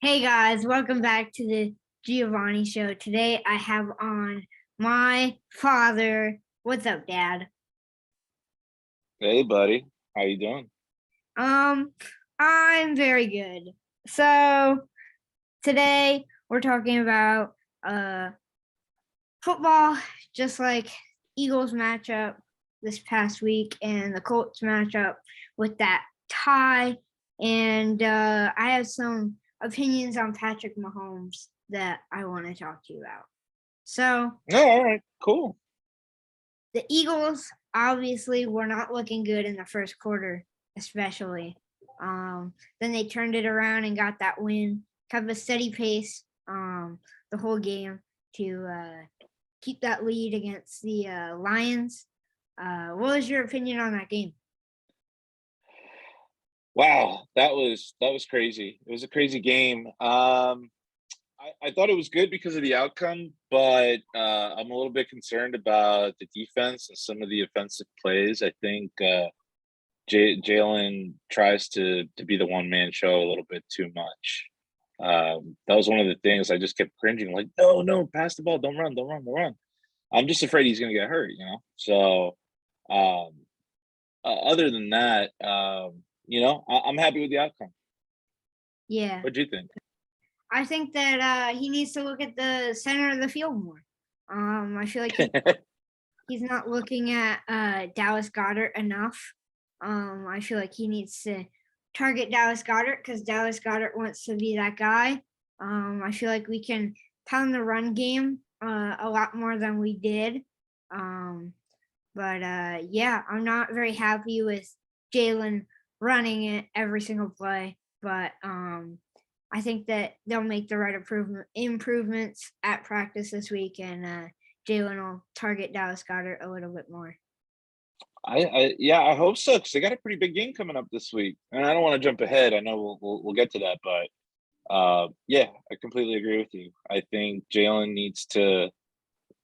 Hey guys, welcome back to the Giovanni Show. Today I have on my father. What's up, Dad? Hey, buddy. How you doing? Um, I'm very good. So today we're talking about uh football, just like Eagles matchup this past week and the Colts matchup with that tie. And I have some opinions on Patrick Mahomes that I want to talk to you about. So No, all right, cool. the Eagles obviously were not looking good in the first quarter, especially. Then they turned it around and got that win, kept a steady pace the whole game to keep that lead against the Lions. What was your opinion on that game? Wow, that was crazy. It was a crazy game. I thought it was good because of the outcome, but I'm a little bit concerned about the defense and some of the offensive plays. I think Jalen tries to be the one man show a little bit too much. That was one of the things I just kept cringing, like, no, no, pass the ball, don't run, don't run, don't run. I'm just afraid he's gonna get hurt. So um, other than that, I'm happy with the outcome. Yeah, What do you think? I think that he needs to look at the center of the field more. I feel like he's not looking at Dallas Goddard enough. I feel like he needs to target Dallas Goddard because Dallas Goddard wants to be that guy. I feel like we can pound the run game a lot more than we did. Um, but yeah, I'm not very happy with Jalen running it every single play. But I think that they'll make the right improvements at practice this week, and Jalen will target Dallas Goddard a little bit more. Yeah, I hope so because they got a pretty big game coming up this week, and I don't want to jump ahead. I know we'll get to that, but yeah, I completely agree with you. I think Jalen needs to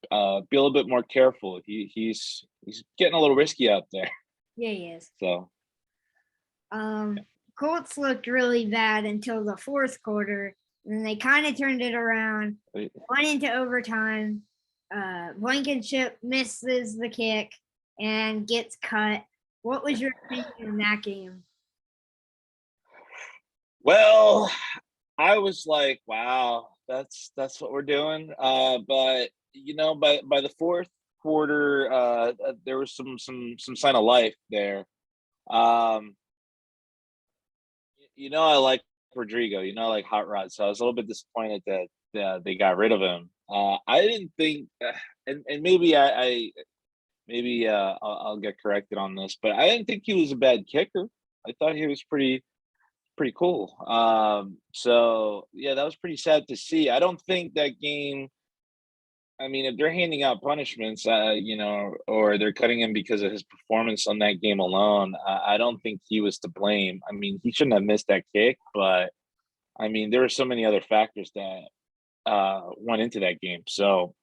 be a little bit more careful. He's getting a little risky out there. Yeah, he is. So Um, Colts looked really bad until the fourth quarter, and then they kind of turned it around. Went into overtime. Blankenship misses the kick and gets cut. What was your opinion on that game? well, I was like, wow, that's what we're doing. But by the fourth quarter, there was some sign of life there. Um, I like Rodrigo. I like Hot Rod. So I was a little bit disappointed that they got rid of him. I didn't think, and maybe I'll get corrected on this, but I didn't think he was a bad kicker. I thought he was pretty cool. So yeah, that was pretty sad to see. I don't think that game. I mean, if they're handing out punishments, or they're cutting him because of his performance on that game alone, I don't think he was to blame. I mean, he shouldn't have missed that kick, but I mean, there were so many other factors that went into that game. So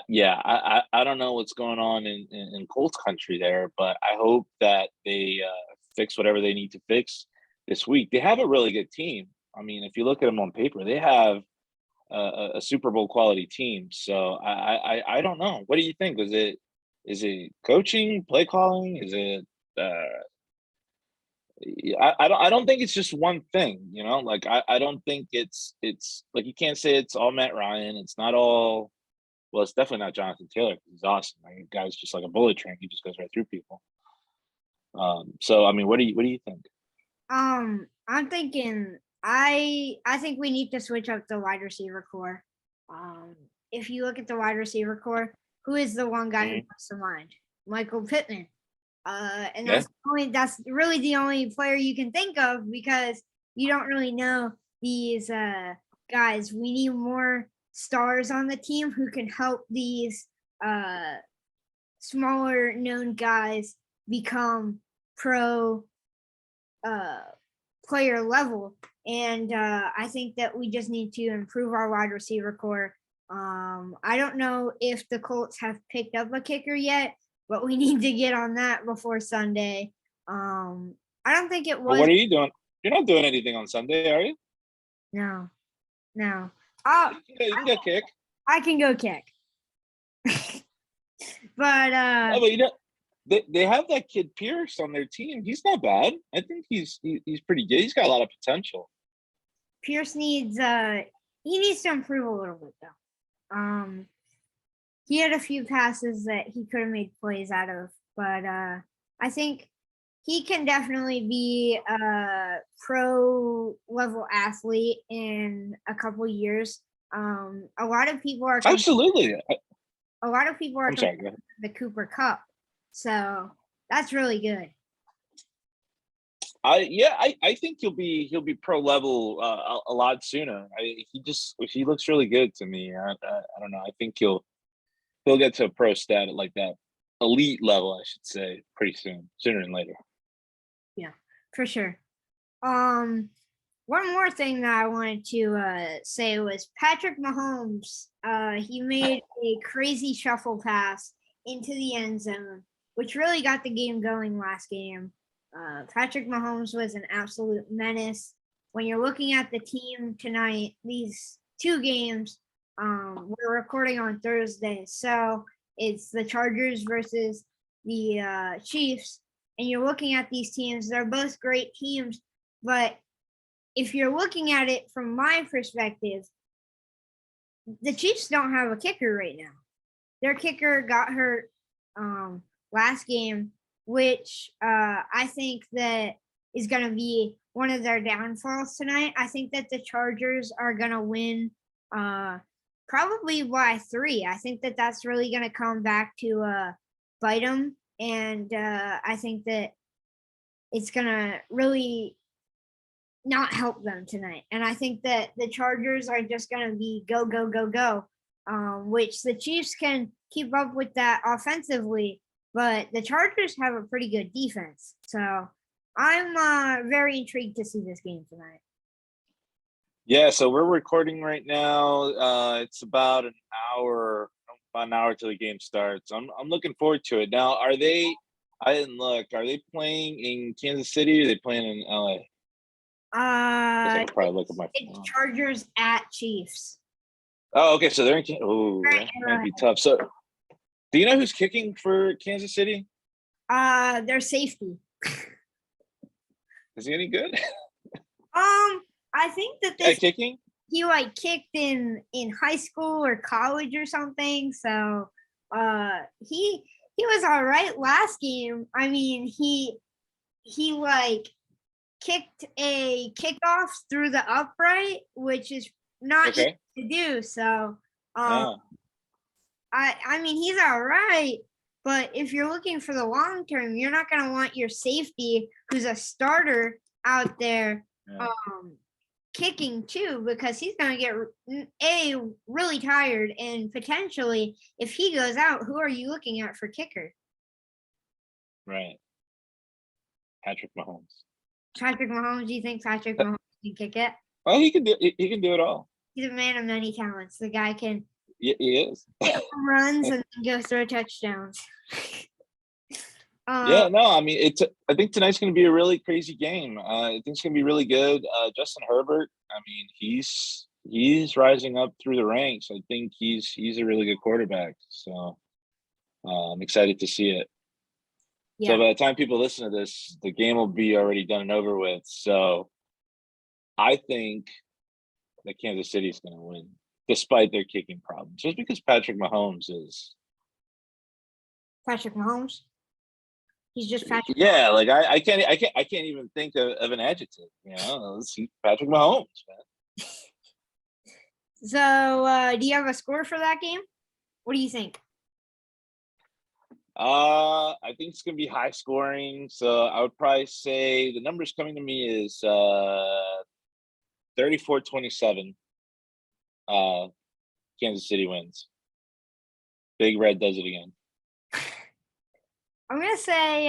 yeah, I don't know what's going on in Colts country there, but I hope that they fix whatever they need to fix this week. They have a really good team. I mean, if you look at them on paper, they have a Super Bowl quality team. So I don't know. What do you think? Is it coaching, play calling? Is it? I don't think it's just one thing. Like I don't think it's like you can't say it's all Matt Ryan. It's not all. Well, it's definitely not Jonathan Taylor. He's awesome. Like, the guy's just like a bullet train. He just goes right through people. So I mean, what do you think? I'm thinking I think we need to switch up the wide receiver core. Um, if you look at the wide receiver core, who is the one guy who Mhm. comes to mind? Michael Pittman. And Yeah. that's really the only player you can think of because you don't really know these guys. We need more stars on the team who can help these uh smaller known guys become pro uh player level. And I think that we just need to improve our wide receiver core. I don't know if the Colts have picked up a kicker yet, but we need to get on that before Sunday. I don't think it But was. what are you doing? You're not doing anything on Sunday, are you? No. Oh, You can get kick. I can go kick. But No, but you know, they have that kid Pierce on their team. He's not bad. I think he's pretty good. He's got a lot of potential. Pierce needs he needs to improve a little bit though. He had a few passes that he could have made plays out of, but I think he can definitely be a pro level athlete in a couple years. A lot of people are Absolutely. a lot of people are I'm sorry. comparing the Cooper Cup, so that's really good. I think he'll be pro level a lot sooner. He looks really good to me. I don't know. I think he'll get to a pro stat at like that elite level, I should say, pretty soon, sooner than later. Yeah, for sure. One more thing that I wanted to say was Patrick Mahomes. He made a crazy shuffle pass into the end zone, which really got the game going last game. Patrick Mahomes was an absolute menace. When you're looking at the team tonight, these two games, we're recording on Thursday, so it's the Chargers versus the Chiefs. And you're looking at these teams, they're both great teams, but if you're looking at it from my perspective, the Chiefs don't have a kicker right now. Their kicker got hurt last game, which I think that is going to be one of their downfalls tonight. I think that the Chargers are going to win probably by 3. I think that that's really going to come back to bite them. And I think that it's going to really not help them tonight. And I think that the Chargers are just going to be go, go, go, go, which the Chiefs can keep up with that offensively, but the Chargers have a pretty good defense. So I'm very intrigued to see this game tonight. Yeah, so we're recording right now. It's about an hour till the game starts. I'm looking forward to it. Now, I didn't look. Are they playing in Kansas City or are they playing in LA? I could probably look at my phone. It's Chargers at Chiefs. Oh, okay. So they're in. Oh, that might be tough. So, do you know who's kicking for Kansas City? Their safety. Is he any good? I think that this kicking. He like kicked in high school or college or something. So, he was all right last game. I mean, he like kicked a kickoff through the upright, which is not easy to do. So I mean he's all right, but if you're looking for the long term, you're not going to want your safety who's a starter out there kicking too, because he's going to get really tired, and potentially if he goes out, who are you looking at for kicker? Right. Patrick Mahomes. Do you think Patrick Mahomes can kick it? Oh, he can do it all. He's a man of many talents. The guy can he is. hit home runs and then go throw touchdowns. Yeah, no, I mean I think tonight's going to be a really crazy game. I think it's going to be really good. Justin Herbert, I mean, he's rising up through the ranks. I think he's a really good quarterback. So I'm excited to see it. Yeah. So by the time people listen to this, the game will be already done and over with. So I think that Kansas City is going to win, despite their kicking problems, just because Patrick Mahomes is. Patrick Mahomes. He's just Patrick. Yeah, like I can't even think of an adjective. You know, let's see Patrick Mahomes, man. So, do you have a score for that game? What do you think? I think it's gonna be high scoring. So I would probably say the numbers coming to me is 34-27. Kansas City wins. Big Red does it again. I'm gonna say,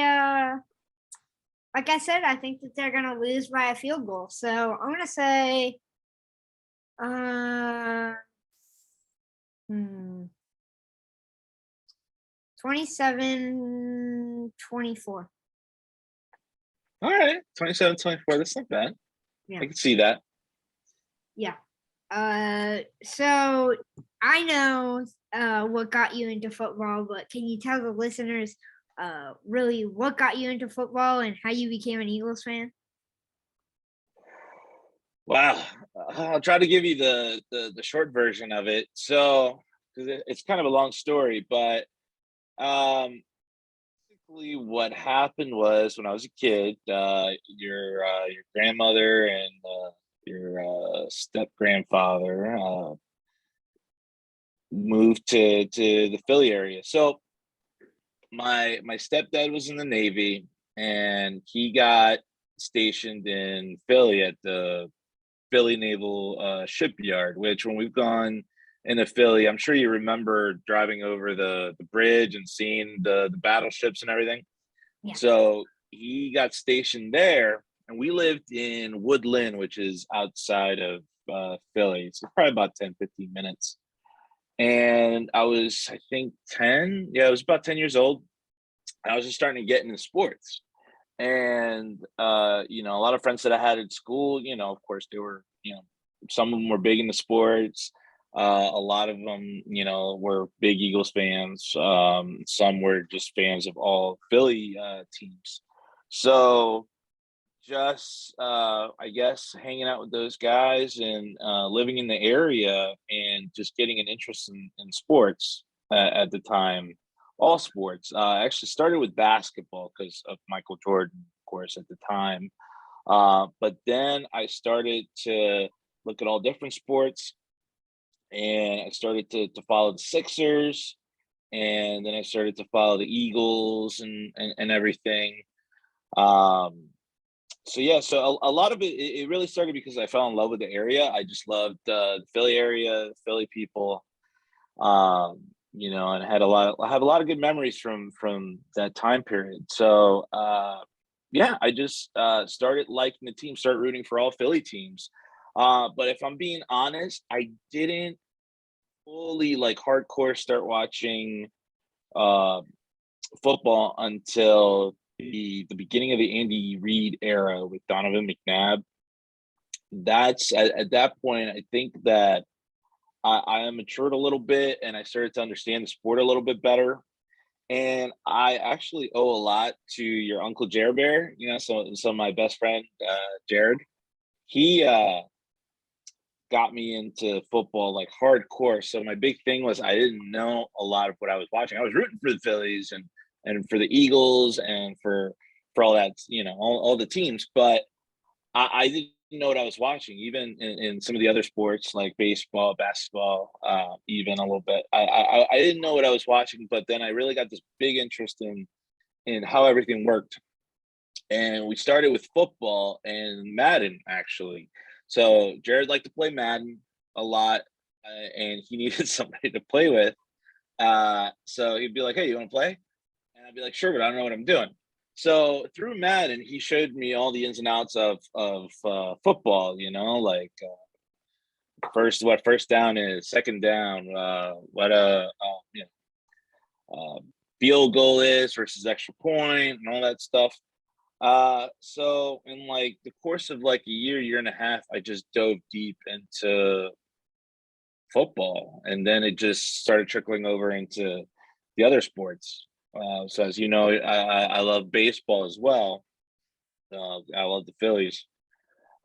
like I said, I think that they're gonna lose by a field goal. So I'm gonna say, 27-24. All right, 27-24. That's not bad. Yeah. I can see that. Yeah. So I know what got you into football, but can you tell the listeners really what got you into football and how you became an Eagles fan? Wow. I'll try to give you the short version of it. So, because it's kind of a long story, but um, basically what happened was when I was a kid, your grandmother and your step grandfather moved to the Philly area. So my stepdad was in the Navy, and he got stationed in Philly at the Philly Naval Shipyard. Which, when we've gone into Philly, I'm sure you remember driving over the bridge and seeing the battleships and everything. Yeah. So he got stationed there, and we lived in Woodland, which is outside of Philly. So probably about 10-15 minutes. And I was, I think, 10. Yeah, I was about 10 years old. I was just starting to get into sports. And a lot of friends that I had at school, of course, they were, some of them were big into sports. A lot of them, were big Eagles fans. Some were just fans of all Philly teams. So just, I guess, hanging out with those guys and living in the area and just getting an interest in sports at the time. All sports. I actually started with basketball because of Michael Jordan, of course, at the time. But then I started to look at all different sports, and I started to follow the Sixers, and then I started to follow the Eagles and everything. Um, so yeah, so a lot of it really started because I fell in love with the area. I just loved the Philly area, Philly people. Um, and I have a lot of good memories from that time period. So yeah, I just started liking the team, start rooting for all Philly teams. But if I'm being honest, I didn't fully like hardcore start watching uh football until the beginning of the Andy Reid era with Donovan McNabb. That's at that point, I think that I matured a little bit, and I started to understand the sport a little bit better. And I actually owe a lot to your uncle Jared Bear. So my best friend Jared, he got me into football like hardcore. So my big thing was I didn't know a lot of what I was watching. I was rooting for the Phillies and for the Eagles and for all that, all the teams, but I didn't know what I was watching, even in some of the other sports like baseball, basketball, even a little bit. I didn't know what I was watching, but then I really got this big interest in how everything worked. And we started with football and Madden, actually. So Jared liked to play Madden a lot, and he needed somebody to play with. So he'd be like, "Hey, you want to play?" And I'd be like, "Sure, but I don't know what I'm doing." So through Madden, he showed me all the ins and outs of football. Like what first down is, second down, what uh, field goal is versus extra point, and all that stuff. So in like the course of like a year and a half, I just dove deep into football, and then it just started trickling over into the other sports. So as you know, I love baseball as well. I love the Phillies,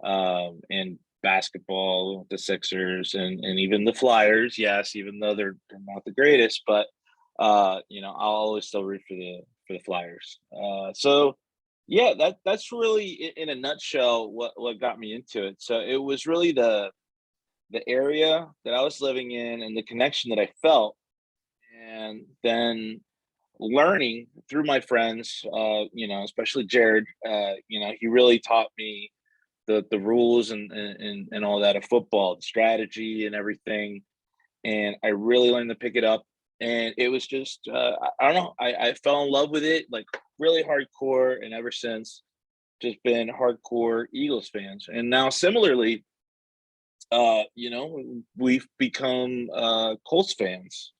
and basketball, the Sixers, and even the Flyers. Yes, even though they're not the greatest, but I'll always still root for the Flyers. So yeah, that's really in a nutshell what got me into it. So it was really the area that I was living in and the connection that I felt, and then learning through my friends, especially Jared. He really taught me the rules and all that of football, the strategy and everything. And I really learned to pick it up. And it was just I don't know, I fell in love with it like really hardcore, and ever since just been hardcore Eagles fans. And now similarly, we've become Colts fans.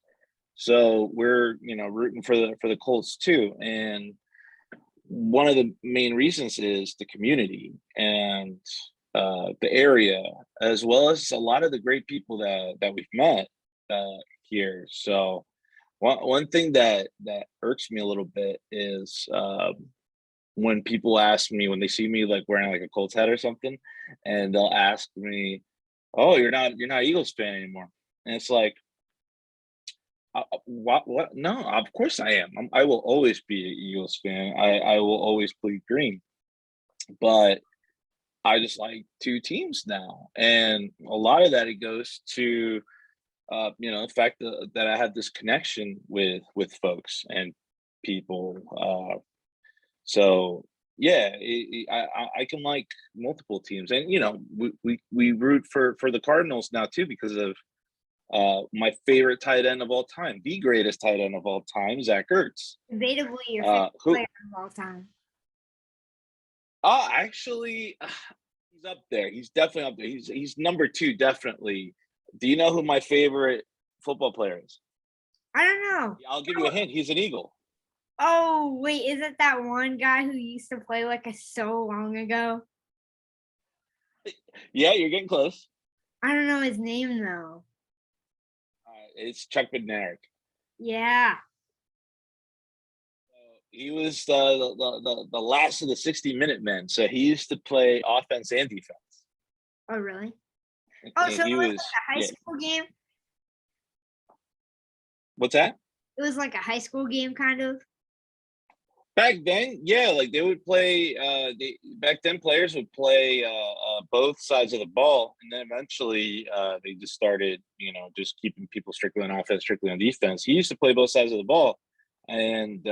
So we're, rooting for the Colts too. And one of the main reasons is the community. And the area, as well as a lot of the great people that we've met here. So one thing that irks me a little bit is when people ask me, when they see me like wearing like a Colts hat or something, and they'll ask me, "Oh, you're not Eagles fan anymore," and it's like, what? No, of course I am. I will always be an Eagles fan. I will always bleed green, but I just like two teams now, and a lot of that it goes to the fact that I have this connection with folks and people. So yeah, I can like multiple teams, and we root for the Cardinals now too because of my favorite tight end of all time, the greatest tight end of all time, Zach Ertz. Debatably your favorite player of all time. Actually, he's up there. He's definitely up there. He's number two, definitely. Do you know who my favorite football player is? I don't know. I'll give you a hint. He's an Eagle. Oh, wait, is it that one guy who used to play like so long ago? Yeah, you're getting close. I don't know his name though. It's Chuck Bednarik. Yeah. He was the last of the 60-minute men. So he used to play offense and defense. Oh, really? Oh, so it was like a high school game? What's that? It was like a high school game, kind of? Back then, yeah, like they would play. Back then, players would play both sides of the ball, and then eventually they just started, just keeping people strictly on offense, strictly on defense. He used to play both sides of the ball, and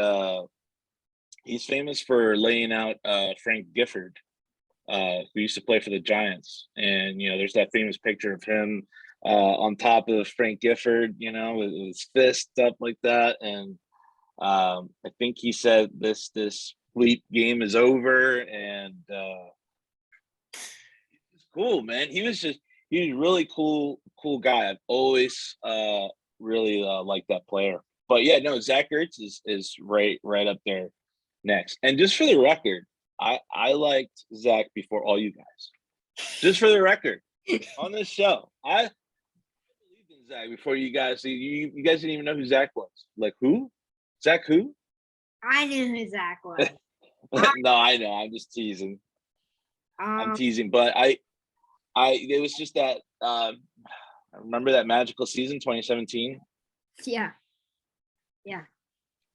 he's famous for laying out Frank Gifford, who used to play for the Giants. And there's that famous picture of him on top of Frank Gifford, with his fist up like that, and I think he said this bleep game is over, and it's cool, man. He was a really cool guy. I've always really liked that player. But yeah, no, Zach Ertz is right up there next. And just for the record, I liked Zach before all you guys. Just for the record, on this show, I believed in Zach before you guys. You guys didn't even know who Zach was. Like who? Zach who? I knew who Zach was. No, I know. I'm just teasing. I'm teasing, but it was just that. I remember that magical season, 2017. Yeah.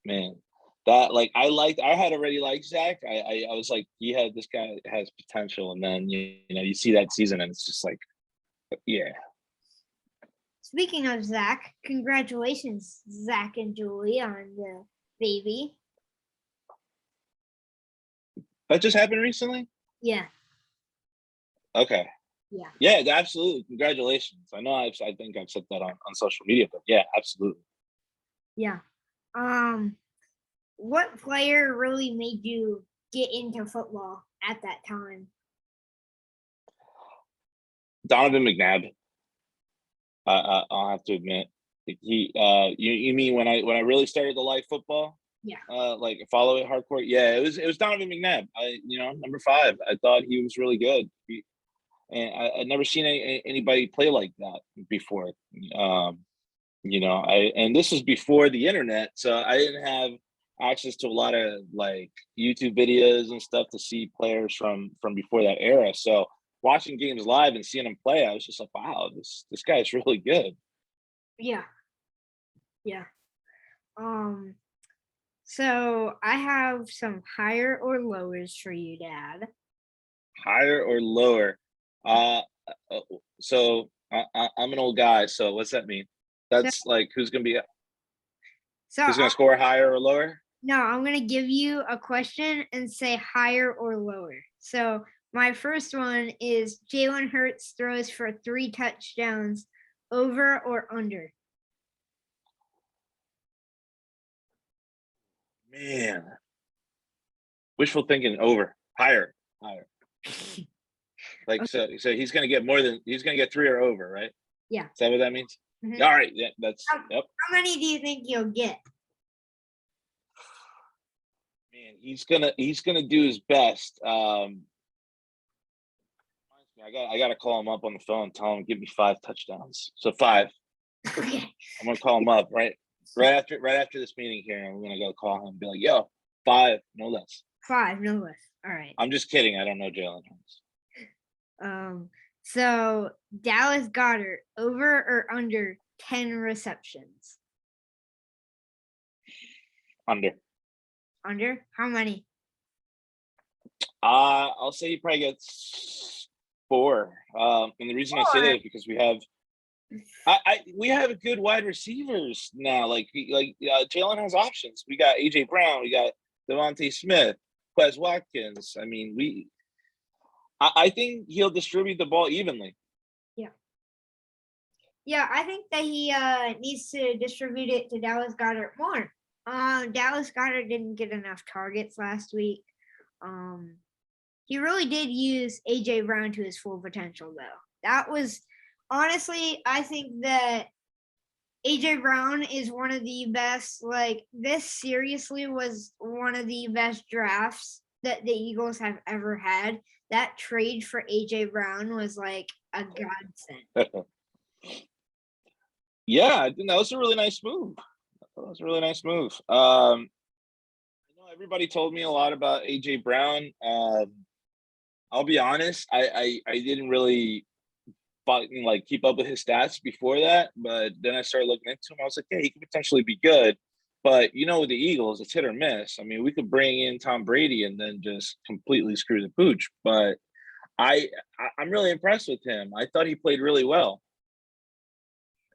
Man, that I had already liked Zach. I was like, this guy has potential, and then you see that season, and it's just like, yeah. Speaking of Zach, congratulations, Zach and Julie, on the baby. That just happened recently? Yeah. Okay. Yeah. Yeah, absolutely. Congratulations. I know I think I've said that on social media, but yeah, absolutely. Yeah. What player really made you get into football at that time? Donovan McNabb. I'll have to admit, he. You mean when I really started to like football? Yeah. Like follow it hardcore. Yeah, it was Donovan McNabb. Number 5. I thought he was really good. And I'd never seen anybody play like that before. And this was before the internet, so I didn't have access to a lot of like YouTube videos and stuff to see players from before that era. So watching games live and seeing him play, I was just like, wow, this guy's really good. Yeah. So I have some higher or lowers for you, Dad. Higher or lower? So I'm an old guy. So what's that mean? That's like who's gonna score higher or lower? No, I'm gonna give you a question and say higher or lower. So my first one is Jalen Hurts throws for 3 touchdowns, over or under? Man, wishful thinking. Over. Higher. Like so he's gonna get 3 or over, right? Yeah. Is that what that means? Mm-hmm. All right. Yeah, that's yep. How many do you think you'll get? Man, he's gonna do his best. Mine's I got to call him up on the phone, tell him give me 5 touchdowns. So 5. Okay. I'm gonna call him up right after this meeting here. I'm gonna go call him and be like, "Yo, 5, no less." 5, no less. All right. I'm just kidding. I don't know Jalen Hurts. So Dallas Goedert, over or under 10 receptions? Under. Under? How many? I'll say he probably gets 4. And the reason I say that is because we have good wide receivers now. Jalen has options. We got AJ Brown, we got Devontae Smith, Quez Watkins. I mean, I think he'll distribute the ball evenly. Yeah, I think that he needs to distribute it to Dallas Goedert more. Dallas Goedert didn't get enough targets last week. He really did use AJ Brown to his full potential, though. That was honestly, I think that AJ Brown is one of the best. Like, this seriously was one of the best drafts that the Eagles have ever had. That trade for AJ Brown was like a godsend. Yeah, I think that was a really nice move. I know everybody told me a lot about AJ Brown. I'll be honest, I didn't really keep up with his stats before that, but then I started looking into him. I was like, hey, he could potentially be good. But with the Eagles, it's hit or miss. I mean, we could bring in Tom Brady and then just completely screw the pooch. But I'm really impressed with him. I thought he played really well.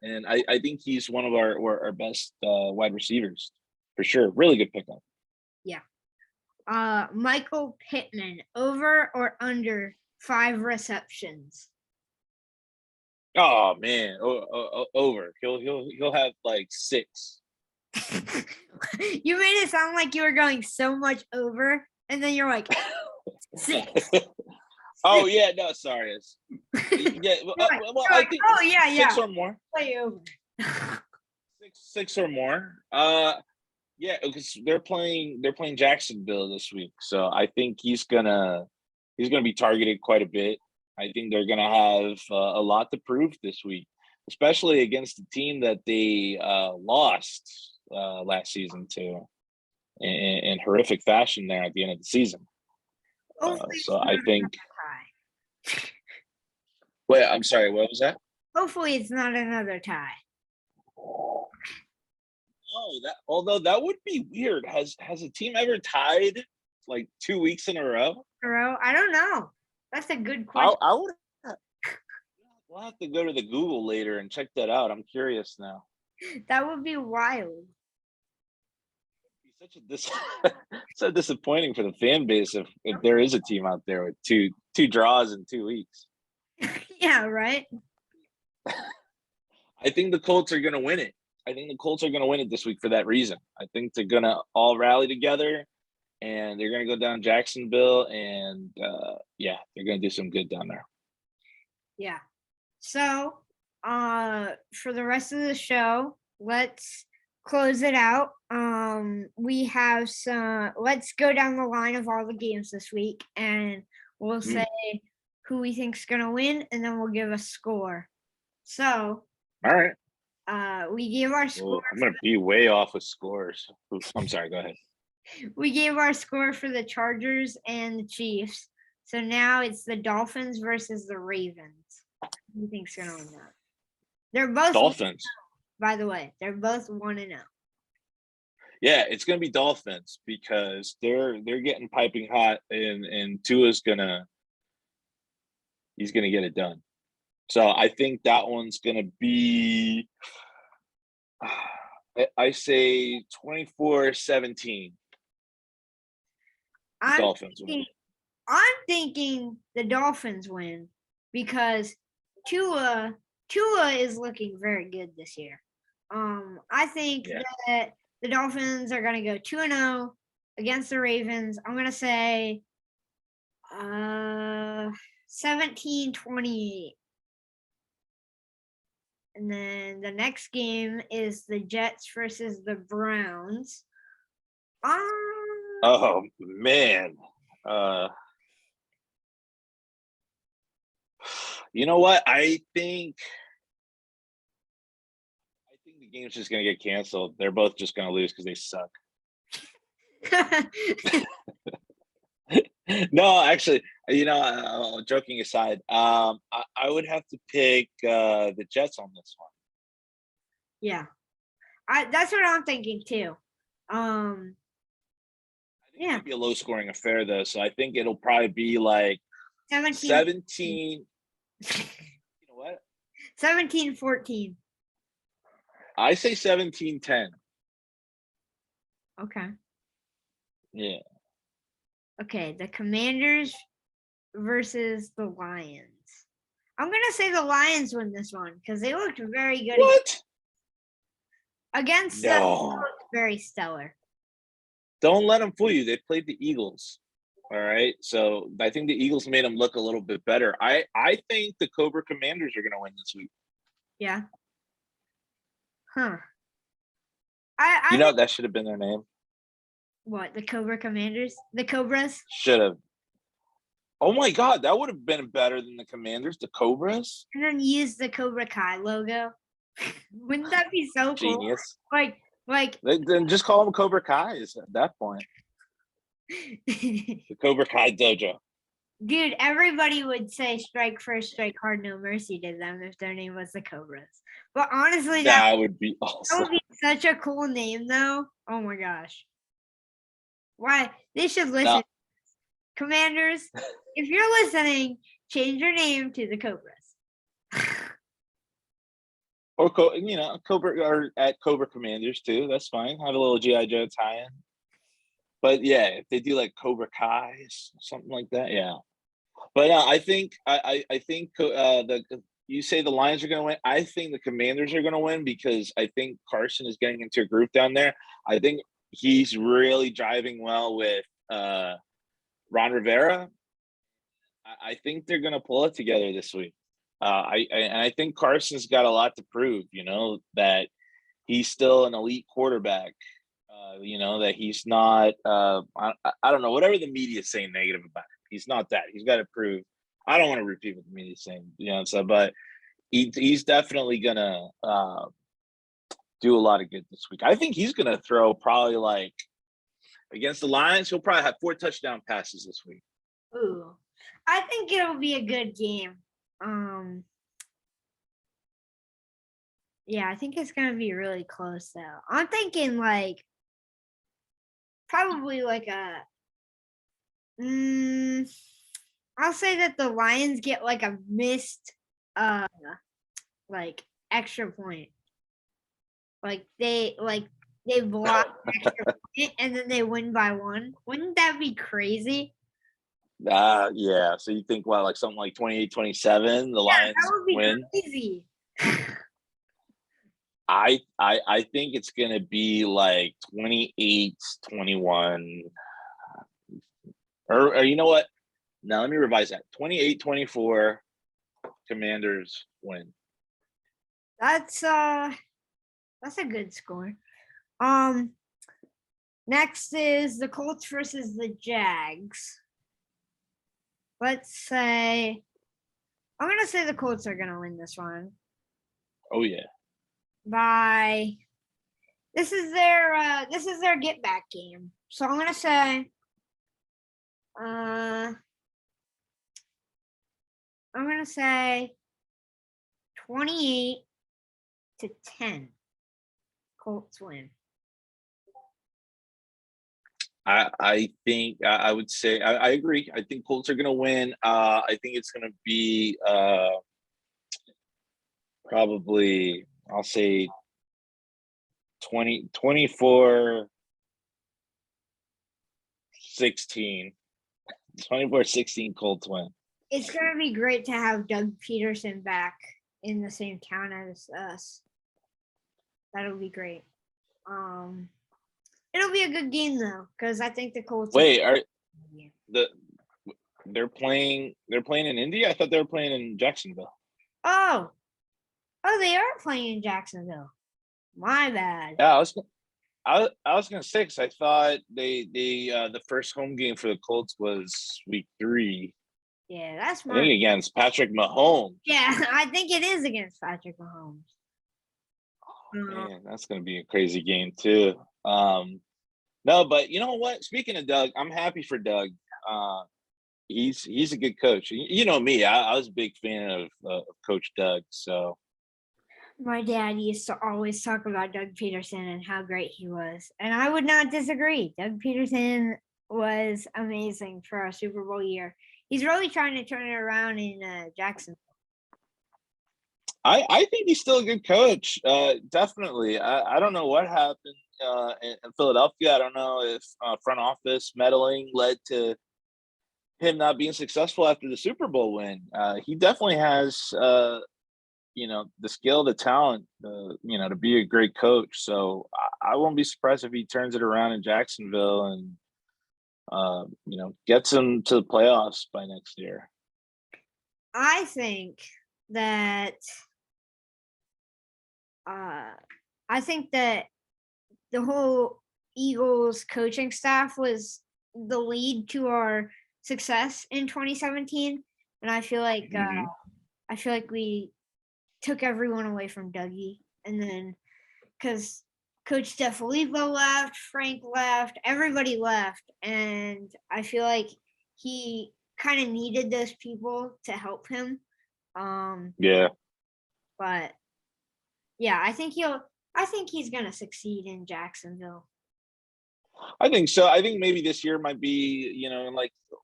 And I think he's one of our best wide receivers for sure. Really good pickup. Yeah. Michael Pittman, over or under 5 receptions? Oh man, over. He'll have like 6. You made it sound like you were going so much over, and then you're like 6. Oh yeah, no, sorry. Yeah, I think oh yeah, 6 or more. Way over. 6 or more. Yeah, because they're playing Jacksonville this week, so I think he's gonna be targeted quite a bit. I think they're gonna have a lot to prove this week, especially against the team that they lost last season to in horrific fashion there at the end of the season. So I think. Wait, I'm sorry. What was that? Hopefully, it's not another tie. Oh, although that would be weird. Has a team ever tied like 2 weeks in a row? I don't know. That's a good question. I would. We'll have to go to the Google later and check that out. I'm curious now. That would be wild. It'd be so disappointing for the fan base if there is a team out there with two draws in 2 weeks. Yeah, right. I think the Colts are going to win it. I think the Colts are going to win it this week for that reason. I think they're going to all rally together, and they're going to go down Jacksonville, and they're going to do some good down there. Yeah. So, for the rest of the show, let's close it out. We have let's go down the line of all the games this week, and we'll say who we think's going to win, and then we'll give a score. So, all right. We gave our score. I'm going to be way off with scores. I'm sorry. Go ahead. We gave our score for the Chargers and the Chiefs. So now it's the Dolphins versus the Ravens. Who do you think's going to win that? They're both Dolphins. By the way, they're both 1-0. Yeah, it's going to be Dolphins because they're getting piping hot, and Tua's he's going to get it done. So I think that one's going to be, I say 24-17. Dolphins win. I'm thinking the Dolphins win because Tua is looking very good this year. I think that the Dolphins are going to go 2-0 against the Ravens. I'm going to say 17-28. And then the next game is the Jets versus the Browns. Oh man. You know what? I think the game's just gonna get canceled. They're both just gonna lose because they suck. No, actually, joking aside, I would have to pick the Jets on this one. Yeah. That's what I'm thinking too. I think it Yeah. might be a low scoring affair though, so I think it'll probably be like 17. You know what? 17-14. I say 17-10. Okay. Yeah. Okay, the Commanders versus the Lions. I'm gonna say the Lions win this one because they looked very good What? against them. They No. looked very stellar. Don't let them fool you. They played the Eagles. All right. So I think the Eagles made them look a little bit better. I think the Cobra Commanders are going to win this week. Yeah. Huh. That should have been their name. What, the Cobra Commanders? The Cobras? Should have. Oh my God, that would have been better than the Commanders, the Cobras. And then use the Cobra Kai logo. Wouldn't that be so cool? Genius. Like Then just call them Cobra Kais at that point. The Cobra Kai dojo. Dude, everybody would say strike first, strike hard, no mercy to them if their name was the Cobras. But honestly, that would be that awesome. would be such a cool name though. Oh my gosh. Why? They should listen. No. Commanders, if you're listening, change your name to the Cobras. Or Cobra or at Cobra Commanders too. That's fine. Have a little GI Joe tie-in. But yeah, if they do like Cobra Kai's, something like that, yeah. But I think I think you say the Lions are going to win. I think the Commanders are going to win because I think Carson is getting into a groove down there. I think he's really driving well with Ron Rivera. I think they're going to pull it together this week. I think Carson's got a lot to prove. That he's still an elite quarterback. That he's not. I don't know, whatever the media is saying negative about him. He's not that. He's got to prove. I don't want to repeat what the media is saying. But he's definitely gonna do a lot of good this week. I think he's gonna throw probably like against the Lions. He'll probably have 4 touchdown passes this week. Ooh, I think it'll be a good game. Yeah, I think it's gonna be really close though. I'm thinking like probably like I'll say that the Lions get like a missed like extra point. Like they block extra point and then they win by 1. Wouldn't that be crazy? Yeah. So you think like something like 28-27, the Lions that would be win? Crazy. I think it's gonna be like 28-21. Or you know what? Now let me revise that. 28-24, Commanders win. That's a good score. Next is the Colts versus the Jags. Let's say I'm gonna say the Colts are gonna win this one. Oh yeah. This is their get back game. So I'm gonna say I'm gonna say 28-10. Colts win. I think I would say I agree. I think Colts are gonna win. I think it's gonna be probably I'll say 24-16. 24-16 Colts win. It's gonna be great to have Doug Peterson back in the same town as us. That'll be great. It'll be a good game though, because I think the Colts. Wait, they're playing in Indy? I thought they were playing in Jacksonville. Oh, they are playing in Jacksonville. My bad. Yeah, I was gonna say because I thought they the first home game for the Colts was week 3. Yeah, that's I think smart. against Patrick Mahomes. Yeah, I think it is against Patrick Mahomes. Man, that's going to be a crazy game too. No, but you know what? Speaking of Doug, I'm happy for Doug. Uh, he's a good coach. You know me, I was a big fan of Coach Doug. So My dad used to always talk about Doug Peterson and how great he was. And I would not disagree. Doug Peterson was amazing for our Super Bowl year. He's really trying to turn it around in Jackson. I think he's still a good coach. Definitely. I don't know what happened in Philadelphia. I don't know if front office meddling led to him not being successful after the Super Bowl win. He definitely has the skill, the talent, to be a great coach. So I won't be surprised if he turns it around in Jacksonville and gets them to the playoffs by next year. I think that I think that the whole Eagles coaching staff was the lead to our success in 2017, and I feel like we took everyone away from Dougie, and then because Coach DeFilippo left, Frank left, everybody left, and I feel like he kind of needed those people to help him. Yeah. But yeah, I think he's gonna succeed in Jacksonville. I think so. I think maybe this year might be,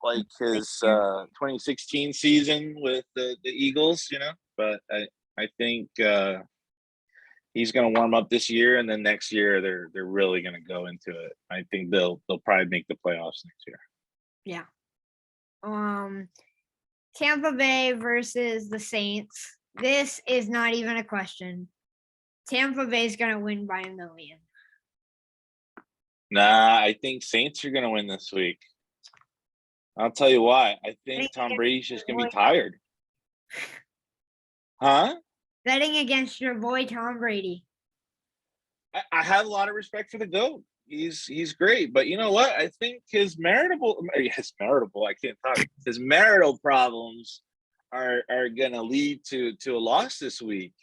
like his 2016 season with the Eagles, but I think he's going to warm up this year, and then next year they're really going to go into it. I think they'll probably make the playoffs next year. Yeah. Tampa Bay versus the Saints. This is not even a question. Tampa Bay is going to win by 1 million. Nah, I think Saints are going to win this week. I'll tell you why. I think Tom Brady's just going to be tired. Huh? Betting against your boy Tom Brady. I have a lot of respect for the GOAT. He's great, but you know what? I think his marital problems are going to lead to a loss this week.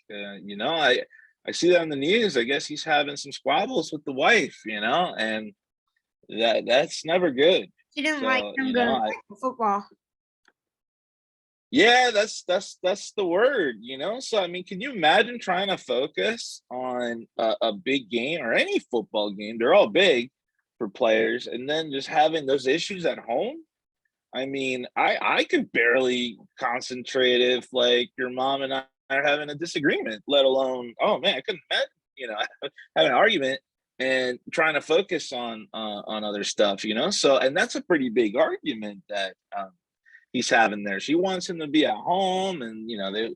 I see that on the news. I guess he's having some squabbles with the wife, and that's never good. She didn't like him going to football. Yeah, that's the word, So I mean, can you imagine trying to focus on a big game or any football game? They're all big for players, and then just having those issues at home. I mean, I could barely concentrate if like your mom and I are having a disagreement, let alone, oh man, I couldn't have an argument and trying to focus on other stuff, So, and that's a pretty big argument that he's having there. She wants him to be at home and they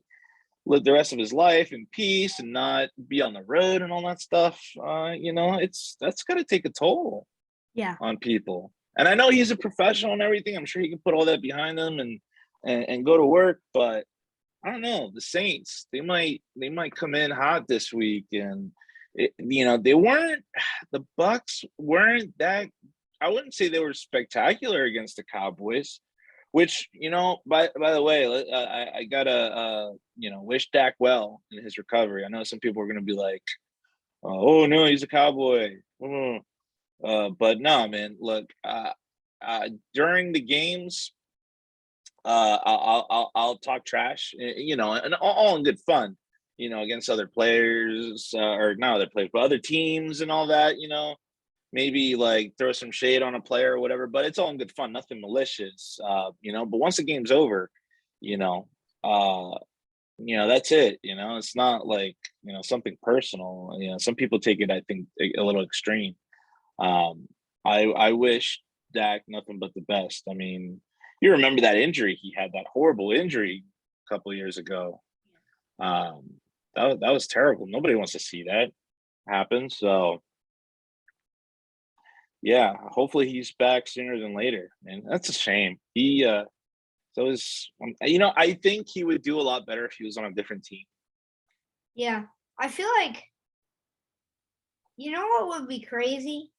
live the rest of his life in peace and not be on the road and all that stuff. That's got to take a toll on people. And I know he's a professional and everything. I'm sure he can put all that behind him and go to work, but I don't know. The Saints, they might come in hot this week, and the Bucks weren't that. I wouldn't say they were spectacular against the Cowboys, which by the way, I gotta wish Dak well in his recovery. I know some people are gonna be like, oh no, he's a Cowboy. But no, man. Look, during the games, I'll talk trash, and all in good fun, against other players or not other players, but other teams and all that. Maybe like throw some shade on a player or whatever, but it's all in good fun, nothing malicious. But once the game's over, that's it. It's not like something personal. Some people take it, I think, a little extreme. I wish Dak nothing but the best. I mean, you remember that injury he had, that horrible injury a couple of years ago. That was terrible. Nobody wants to see that happen. So yeah, hopefully he's back sooner than later. And that's a shame. I think he would do a lot better if he was on a different team. Yeah, I feel like, what would be crazy?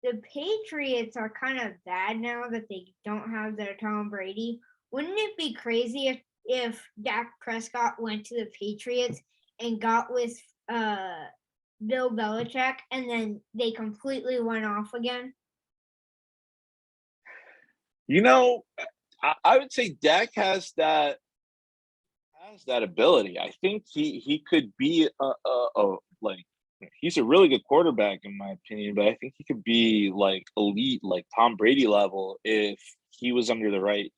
the Patriots are kind of bad now that they don't have their Tom Brady. Wouldn't it be crazy if Dak Prescott went to the Patriots and got with Bill Belichick and then they completely went off again? You know, I would say Dak has that ability. I think he could be a like he's a really good quarterback in my opinion, but I think he could be like elite, like Tom Brady level if he was under the right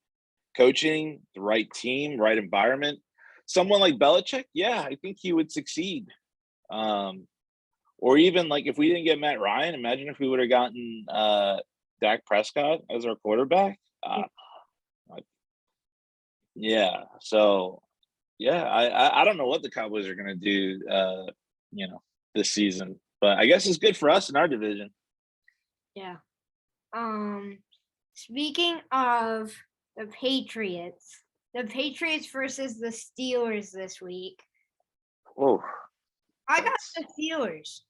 coaching, the right team, right environment. Someone like Belichick, yeah, I think he would succeed. Um, or even like if we didn't get Matt Ryan, imagine if we would have gotten Dak Prescott as our quarterback. Yeah. So yeah, I don't know what the Cowboys are gonna do this season. But I guess it's good for us in our division. Yeah. Speaking of the Patriots versus the Steelers this week. Oh, I got the Steelers.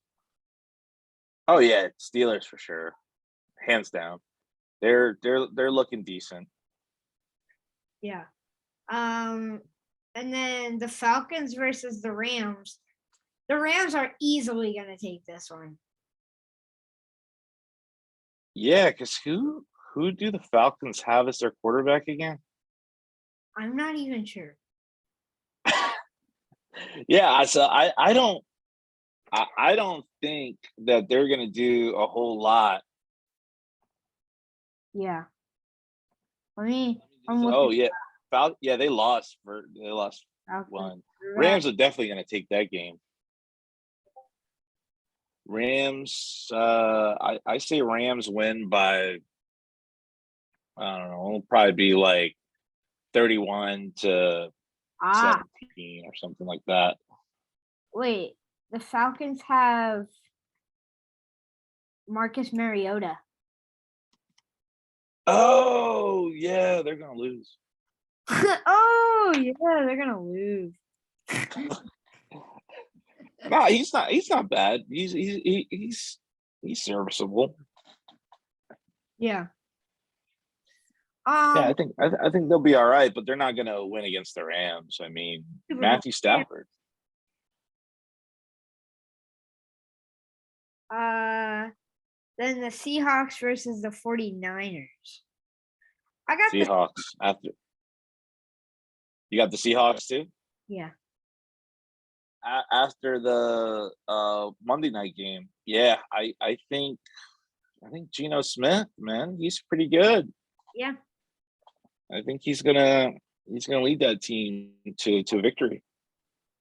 oh yeah, Steelers for sure, hands down. They're looking decent. Yeah. And then the Falcons versus the Rams. The Rams are easily gonna take this one. Yeah, because who do the Falcons have as their quarterback again? I'm not even sure. Yeah, so I don't think that they're gonna do a whole lot. Yeah. I'm Oh yeah, yeah, they lost Falcons. one. Rams are definitely gonna take that game. Rams, I say Rams win by I don't know, it'll probably be like 31 to 17 or something like that. Wait, the Falcons have Marcus Mariota. Oh yeah, they're gonna lose. Oh yeah, they're gonna lose. No, he's not bad. He's serviceable. Yeah. Yeah, I think they'll be all right, but they're not gonna win against the Rams. I mean, Matthew Stafford. Then the Seahawks versus the 49ers. I got Seahawks after. You got the Seahawks too? Yeah. After the Monday night game. Yeah, I think Geno Smith, man, he's pretty good. Yeah. I think he's gonna lead that team to victory.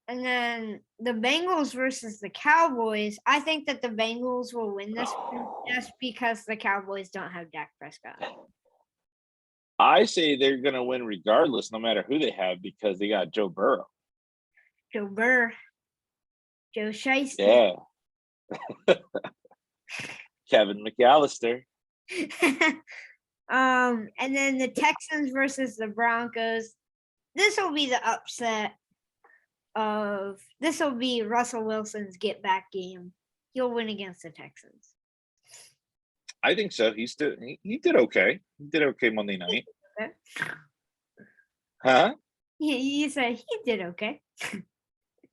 And then the Bengals versus the Cowboys. I think that the Bengals will win this one just because the Cowboys don't have Dak Prescott. I say they're gonna win regardless, no matter who they have, because they got Joe Burrow. Joe Burr. Joe Shiesty. Yeah. Kevin McAllister. And then the Texans versus the Broncos. This will be the upset of this will be Russell Wilson's get back game. He'll win against the Texans. I think so. He did okay. He did okay Monday night. Okay. Huh? Yeah, you said he did okay. Yeah,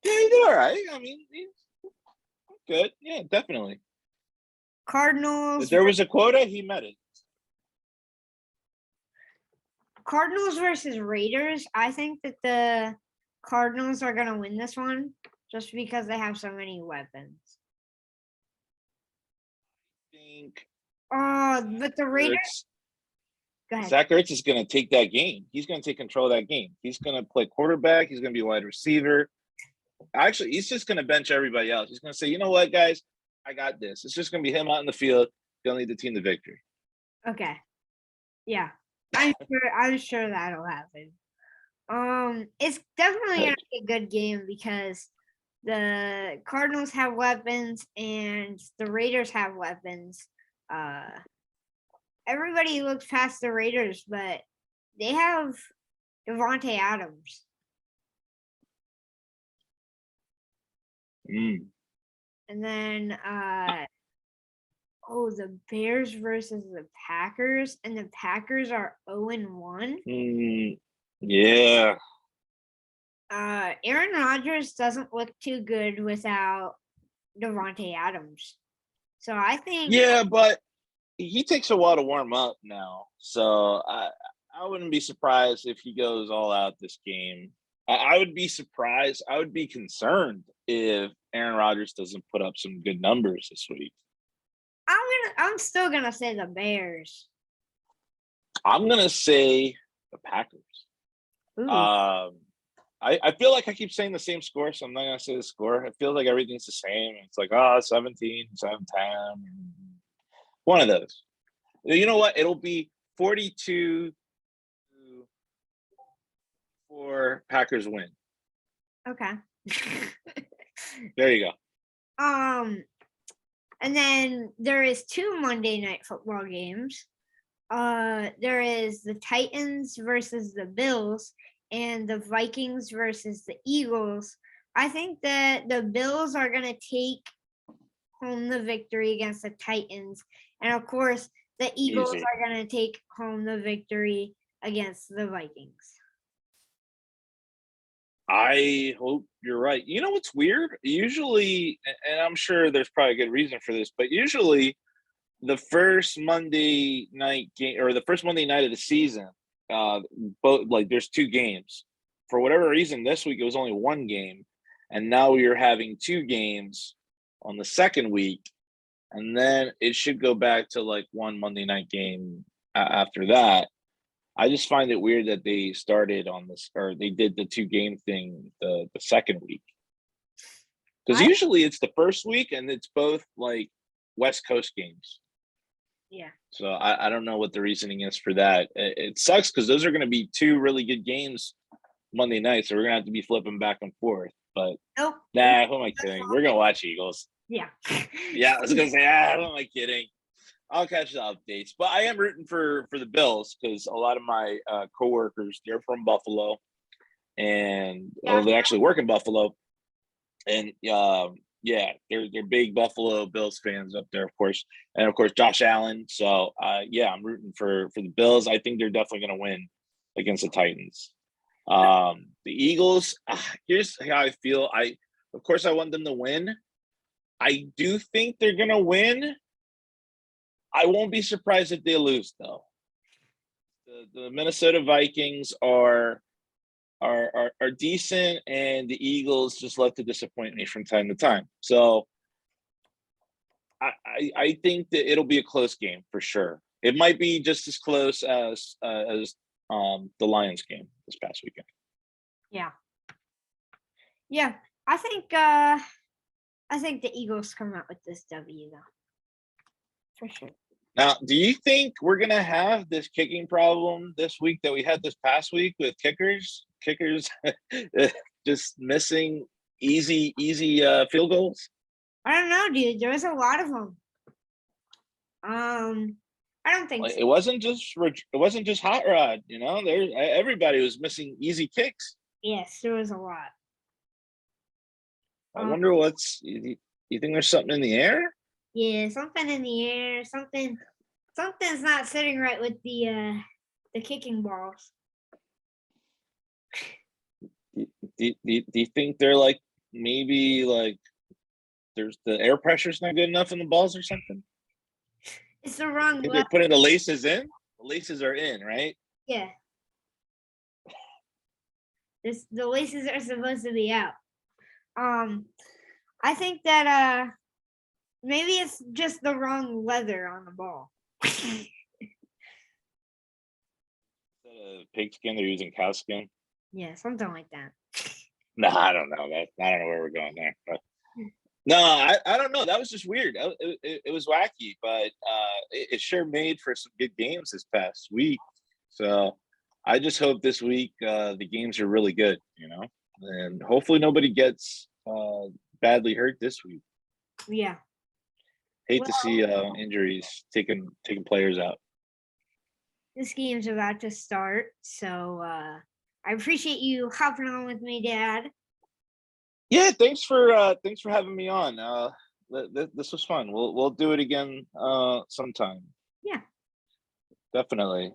he did all right. I mean, he's good. Yeah, definitely. Cardinals. If there was a quota, he met it. Cardinals versus Raiders. I think that the Cardinals are going to win this one just because they have so many weapons. I think. But the Raiders. Go ahead. Zach Ertz is going to take that game. He's going to take control of that game. He's going to play quarterback. He's going to be a wide receiver. Actually, he's just going to bench everybody else. He's going to say, you know what, guys? I got this. It's just going to be him out in the field. He'll lead the team to victory. Okay. Yeah. I'm sure that'll happen. It's definitely going to be a good game because the Cardinals have weapons and the Raiders have weapons. Everybody looks past the Raiders, but they have Devontae Adams. And then Oh, the Bears versus the Packers, and the Packers are 0-1. Yeah. Aaron Rodgers doesn't look too good without Devontae Adams. So I think Yeah, but he takes a while to warm up now. So I wouldn't be surprised if he goes all out this game. I would be surprised. I would be concerned if Aaron Rodgers doesn't put up some good numbers this week. I'm still gonna say the Bears. I'm gonna say the Packers. Ooh. I feel like I keep saying the same score, so I'm not gonna say the score. It feels like everything's the same. It's like 17, 7-10. One of those. You know what? It'll be 42 for Packers win. Okay. There you go. And then there is 2 Monday night football games. There is the Titans versus the Bills and the Vikings versus the Eagles. I think that the Bills are gonna take home the victory against the Titans, and of course the Eagles are gonna take home the victory against the Vikings. I hope you're right. You know what's weird? Usually, and I'm sure there's probably a good reason for this, but usually the first Monday night game or the first Monday night of the season, both like there's 2 games. For whatever reason, this week it was only 1 game, and now you're having 2 games on the second week, and then it should go back to like 1 Monday night game after that. I just find it weird that they started on this, or they did the 2 game thing the second week, because usually it's the first week and it's both like West Coast games. Yeah. So I don't know what the reasoning is for that. It sucks because those are going to be 2 really good games Monday night, so we're gonna have to be flipping back and forth. But nope. Nah, who am I kidding? We're gonna watch Eagles. Yeah. Yeah, I was gonna say, who am I kidding? I'll catch the updates, but I am rooting for the Bills because a lot of my coworkers, they're from Buffalo, and they actually work in Buffalo, and yeah, they're big Buffalo Bills fans up there, of course, and of course Josh Allen. So yeah, I'm rooting for the Bills. I think they're definitely gonna win against the Titans. The Eagles, here's how I feel. Of course I want them to win. I do think they're gonna win. I won't be surprised if they lose, though. The Minnesota Vikings are decent, and the Eagles just love to disappoint me from time to time. So I think that it'll be a close game for sure. It might be just as close as the Lions game this past weekend. Yeah. Yeah, I think the Eagles come out with this W though. For sure. Now, do you think we're gonna have this kicking problem this week that we had this past week with kickers just missing easy field goals? I don't know, dude. There was a lot of them. I don't think so. It wasn't just Hot Rod, you know. Everybody was missing easy kicks. Yes, there was a lot. I wonder you think there's something in the air? Yeah, something in the air. Something's not sitting right with the kicking balls. Do you think they're like maybe like there's the air pressure's not good enough in the balls or something? It's the wrong way. They're putting the laces in. The laces are in, right? Yeah. The laces are supposed to be out. I think that maybe it's just the wrong leather on the ball. Instead of pigskin, they're using cow skin. Yeah, something like that. No, I don't know. I don't know where we're going there. But no, I don't know. That was just weird. It was wacky, but it sure made for some good games this past week. So I just hope this week the games are really good, you know, and hopefully nobody gets badly hurt this week. Yeah. Hate to see injuries taking players out. This game's about to start, so I appreciate you hopping on with me, Dad. Yeah, thanks for having me on. this was fun. We'll do it again sometime. Yeah. Definitely.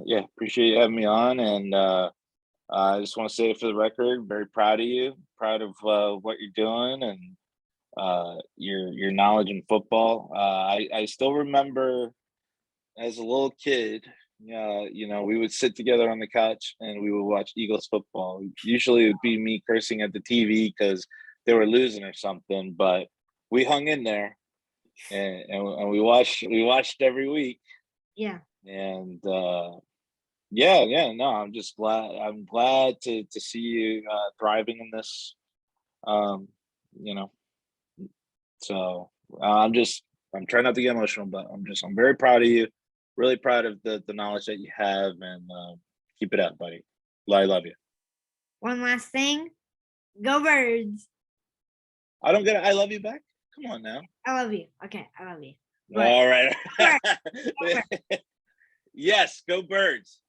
Yeah, appreciate you having me on, and I just want to say for the record, very proud of you, proud of what you're doing, and your knowledge in football. I still remember as a little kid, we would sit together on the couch and we would watch Eagles football. Usually it would be me cursing at the TV because they were losing or something, but we hung in there, and we watched every week. Yeah. And yeah, no, I'm glad to see you thriving in this. Um, you know, so I'm trying not to get emotional, but I'm very proud of you. Really proud of the knowledge that you have, and keep it up, buddy. I love you. One last thing. Go Birds. I don't get it. I love you back. Come on now. I love you. Okay, I love you. But All right. Go Birds. Yes, go Birds.